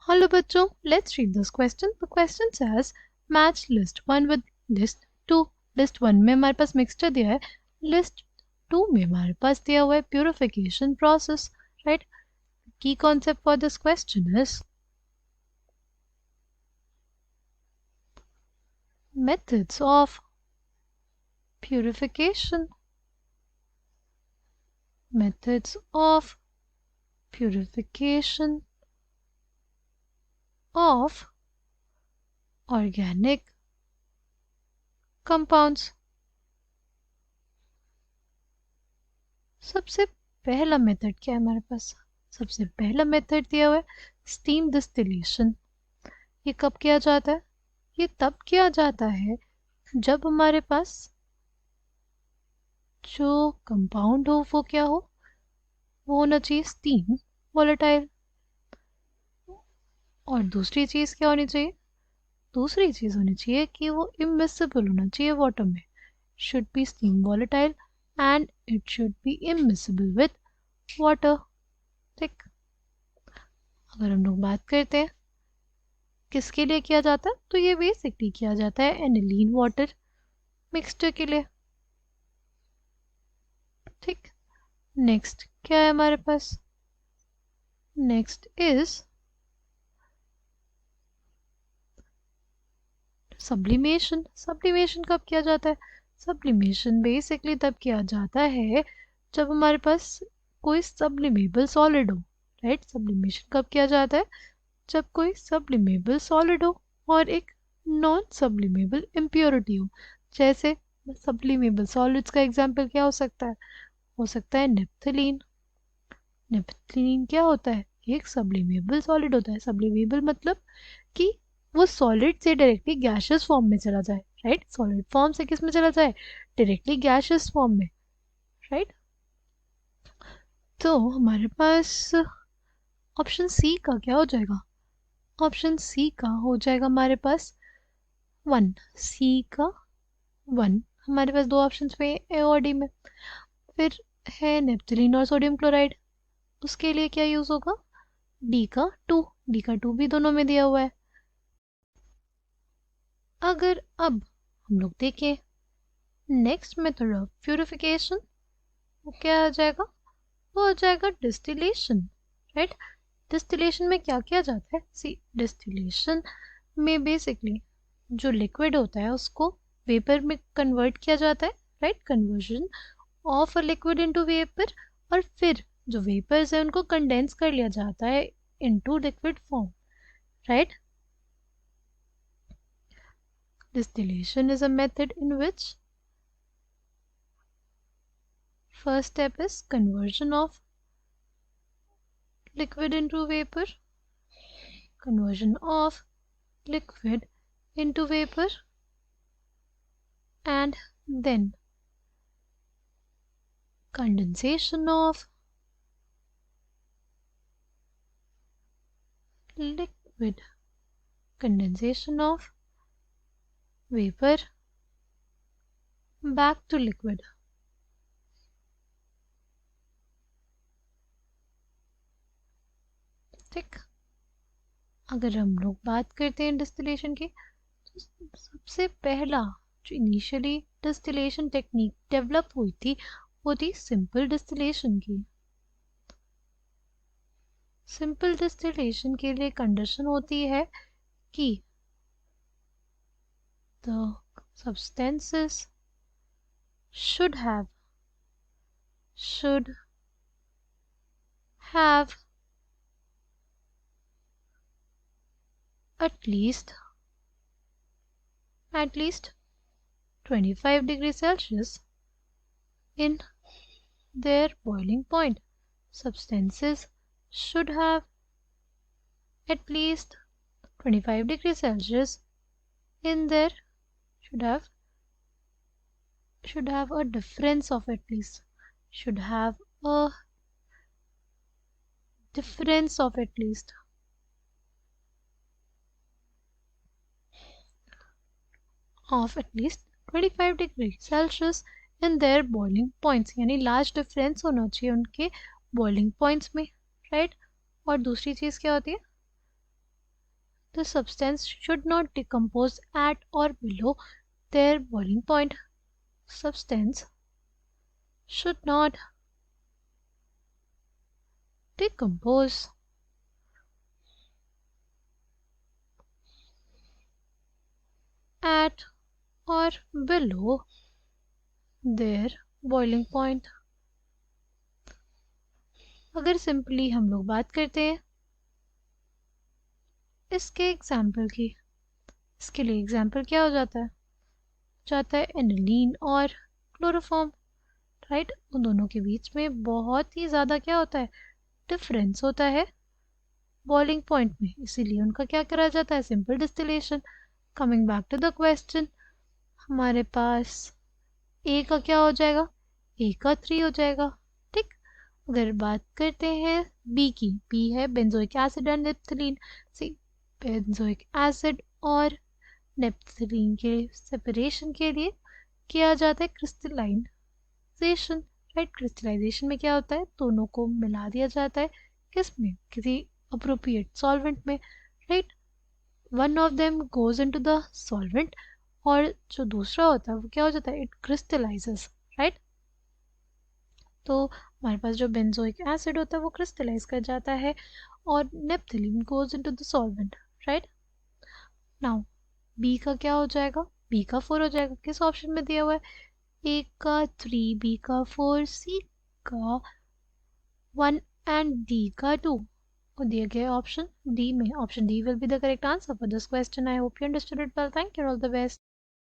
Hello बच्चों, let's read this question. The question says match list 1 with list 2. List 1 में हमारे पास mixture दिया है, list 2 में हमारे पास दिया हुआ है purification process, right? Key concept for this question is methods of purification. Methods of purification of organic compounds. सबसे पहला मेथड क्या है हमारे पास? सबसे पहला मेथड दिया हुआ है स्टीम डिस्टिलेशन. ये कब किया जाता है? ये तब किया जाता है जब हमारे पास जो कंपाउंड हो वो क्या हो, वो होना चाहिए स्टीम वोलेटाइल. और दूसरी चीज़ क्या होनी चाहिए? दूसरी चीज़ होनी चाहिए कि वो इमिसिबल होना चाहिए वाटर में. Should be steam volatile and it should be immiscible with water. ठीक, अगर हम लोग बात करते हैं किसके लिए किया जाता है, तो ये बेसिकली किया जाता है एनिलीन वाटर मिक्सचर के लिए. ठीक, नेक्स्ट क्या है हमारे पास? Next is sublimation. सब्लिमेशन कब किया जाता है? सब्लिमेशन बेसिकली तब किया जाता है जब हमारे पास कोई सब्लिमेबल सॉलिड हो, राइट? सब्लिमेशन कब किया जाता है? जब कोई सब्लिमेबल सॉलिड हो और एक नॉन सब्लिमेबल इम्प्योरिटी हो. जैसे सब्लिमेबल सॉलिड्स का एग्जांपल क्या हो सकता है? हो सकता है नेप्थलीन. नेप्थलीन क्या होता है? एक सब्लिमेबल सॉलिड होता है. सब्लिमेबल मतलब कि वो सॉलिड से डायरेक्टली गैशियस फॉर्म में चला जाए, राइट? सॉलिड फॉर्म से किस में चला जाए? डायरेक्टली गैशियस फॉर्म में, राइट? तो हमारे पास ऑप्शन सी का क्या हो जाएगा? ऑप्शन सी का हो जाएगा हमारे पास 1. सी का 1. हमारे पास दो ऑप्शंस में ए और डी में. फिर है नेप्थलीन और सोडियम क्लोराइड, उसके लिए क्या यूज होगा? डी का 2. डी का 2 भी दोनों में दिया हुआ है. अगर अब हम लोग देखें नेक्स्ट मेथड ऑफ प्यूरिफिकेशन, वो क्या आ जाएगा? वो आ जाएगा डिस्टिलेशन, राइट? डिस्टिलेशन में क्या किया जाता है? सी, डिस्टिलेशन में बेसिकली जो लिक्विड होता है उसको वेपर में कन्वर्ट किया जाता है, right? Conversion of a liquid into vapour. और फिर जो वेपर्स है उनको कंडेंस कर लिया जाता है into liquid form, right? Distillation is a method in which first step is conversion of liquid into vapor, conversion of liquid into vapor, and then condensation of liquid, condensation of vapor back to liquid. ठीक, अगर हम लोग बात करते हैं distillation की, तो सबसे पहला जो इनिशियली डिस्टिलेशन टेक्निक डेवलप हुई थी वो थी सिंपल डिस्टिलेशन की. सिंपल डिस्टिलेशन के लिए कंडीशन होती है कि the substances should have at least 25 degrees Celsius in their boiling point. Substances should have at least 25 degrees Celsius in their should have a difference of at least should have a difference of at least 25 degree Celsius in their boiling points. यानी large difference होना चाहिए उनके boiling points में, right? और दूसरी चीज़ क्या होती है? the substance should not decompose at or below their boiling point. Substance should not decompose at or below their boiling point. अगर सिंपली हम लोग बात करते हैं इसके एग्जाम्पल की, इसके लिए एग्जाम्पल क्या हो जाता है एनिलीन और क्लोरोफॉर्म, राइट। उन दोनों के बीच में बहुत ही ज़्यादा क्या होता है, डिफरेंस होता है बॉइलिंग पॉइंट में, इसीलिए उनका क्या करा जाता है, simple distillation. Coming back to the question, हमारे पास ए का क्या हो जाएगा, ए का 3 हो जाएगा, ठीक। अगर बात करते हैं बी की, बी है benzoic acid and naphthalene. C, benzoic acid और नेप्थलीन के सेपरेशन के लिए किया जाता है क्रिस्टलाइजेशन, राइट। क्रिस्टलाइजेशन में क्या होता है, दोनों को मिला दिया जाता है किसमें, किसी अप्रोप्रिएट सॉल्वेंट में, right. One of them goes into the solvent और जो दूसरा होता है वो क्या हो जाता है, इट क्रिस्टलाइजेस, राइट। तो हमारे पास जो बेंजोइक एसिड होता है वो क्रिस्टलाइज कर जाता है और naphthalene goes into the solvent, right. Now B का क्या हो जाएगा, बी का 4 हो जाएगा, किस ऑप्शन में दिया हुआ है, ए का 3, बी का 4, सी का 1 एंड डी का 2 और दिया गया ऑप्शन डी में। Option D will be the correct answer for this question. I hope you understood it well, thank you, all the best.